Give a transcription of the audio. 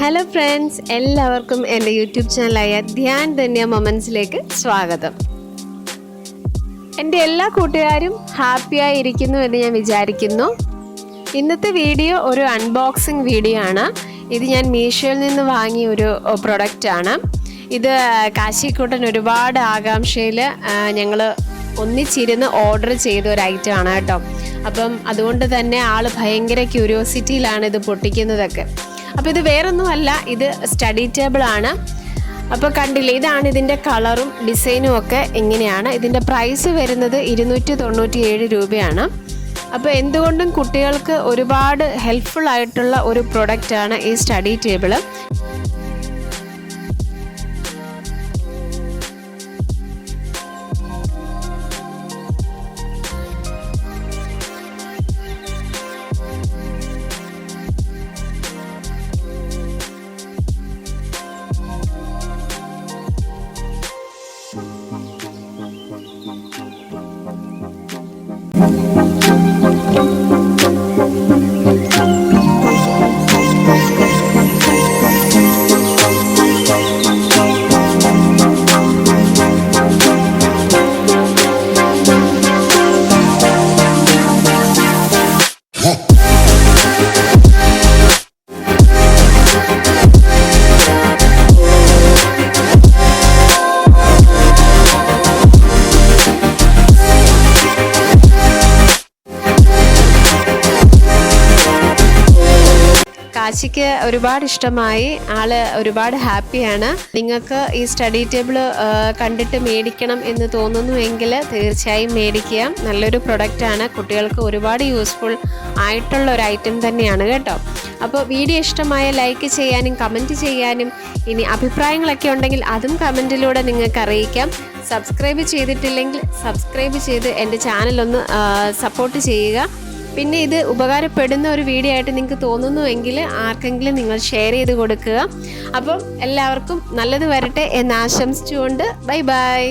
Hello friends, എല്ലാവർക്കും എൻ്റെ YouTube ചാനലായ Dhyan Dhanya മൊമെൻറ്റ്സിലേക്ക് സ്വാഗതം. എൻ്റെ എല്ലാ കൂട്ടുകാരും ഹാപ്പിയായി ഇരിക്കുന്നു എന്ന് ഞാൻ വിചാരിക്കുന്നു. ഇന്നത്തെ വീഡിയോ ഒരു അൺബോക്സിങ് വീഡിയോ ആണ്. ഇത് ഞാൻ മീഷോയിൽ നിന്ന് വാങ്ങിയ ഒരു പ്രൊഡക്റ്റാണ്. ഇത് കാശിക്കൂട്ടൻ ഒരുപാട് ആകാംക്ഷയിൽ ഞങ്ങൾ ഒന്നിച്ചിരുന്ന് ഓർഡർ ചെയ്ത ഒരു ഐറ്റം ആണ് കേട്ടോ. അപ്പം അതുകൊണ്ട് തന്നെ ആൾ ഭയങ്കര ക്യൂരിയോസിറ്റിയിലാണ് ഇത് പൊട്ടിക്കുന്നതൊക്കെ. അപ്പോൾ ഇത് വേറൊന്നുമല്ല, ഇത് സ്റ്റഡി ടേബിൾ ആണ്. അപ്പോൾ കണ്ടില്ലേ, ഇതാണ് ഇതിൻ്റെ കളറും ഡിസൈനും ഒക്കെ ഇങ്ങനെയാണ്. ഇതിൻ്റെ പ്രൈസ് വരുന്നത് 297 രൂപയാണ്. അപ്പോൾ എന്തുകൊണ്ടും കുട്ടികൾക്ക് ഒരുപാട് ഹെൽപ്ഫുൾ ആയിട്ടുള്ള ഒരു പ്രൊഡക്റ്റാണ് ഈ സ്റ്റഡി ടേബിൾ. കാശിക്ക് ഒരുപാട് ഇഷ്ടമായി, ആള് ഒരുപാട് ഹാപ്പിയാണ്. നിങ്ങൾക്ക് ഈ സ്റ്റഡി ടേബിൾ കണ്ടിട്ട് മേടിക്കണം എന്ന് തോന്നുന്നുവെങ്കിൽ തീർച്ചയായും മേടിക്കുക. നല്ലൊരു പ്രൊഡക്റ്റാണ്, കുട്ടികൾക്ക് ഒരുപാട് യൂസ്ഫുൾ ആയിട്ടുള്ള ഒരു ഐറ്റം തന്നെയാണ് കേട്ടോ. അപ്പോൾ വീഡിയോ ഇഷ്ടമായ ലൈക്ക് ചെയ്യാനും കമൻറ്റ് ചെയ്യാനും, ഇനി അഭിപ്രായങ്ങളൊക്കെ ഉണ്ടെങ്കിൽ അതും കമൻറ്റിലൂടെ നിങ്ങൾക്ക് അറിയിക്കാം. സബ്സ്ക്രൈബ് ചെയ്തിട്ടില്ലെങ്കിൽ സബ്സ്ക്രൈബ് ചെയ്ത് എൻ്റെ ചാനലൊന്ന് സപ്പോർട്ട് ചെയ്യുക. പിന്നെ ഇത് ഉപകാരപ്പെടുന്ന ഒരു വീഡിയോ ആയിട്ട് നിങ്ങൾക്ക് തോന്നുന്നുവെങ്കിൽ ആർക്കെങ്കിലും നിങ്ങൾ ഷെയർ ചെയ്ത് കൊടുക്കുക. അപ്പം എല്ലാവർക്കും നല്ലത് വരട്ടെ എന്ന് ആശംസിച്ചുകൊണ്ട് ബൈ ബൈ.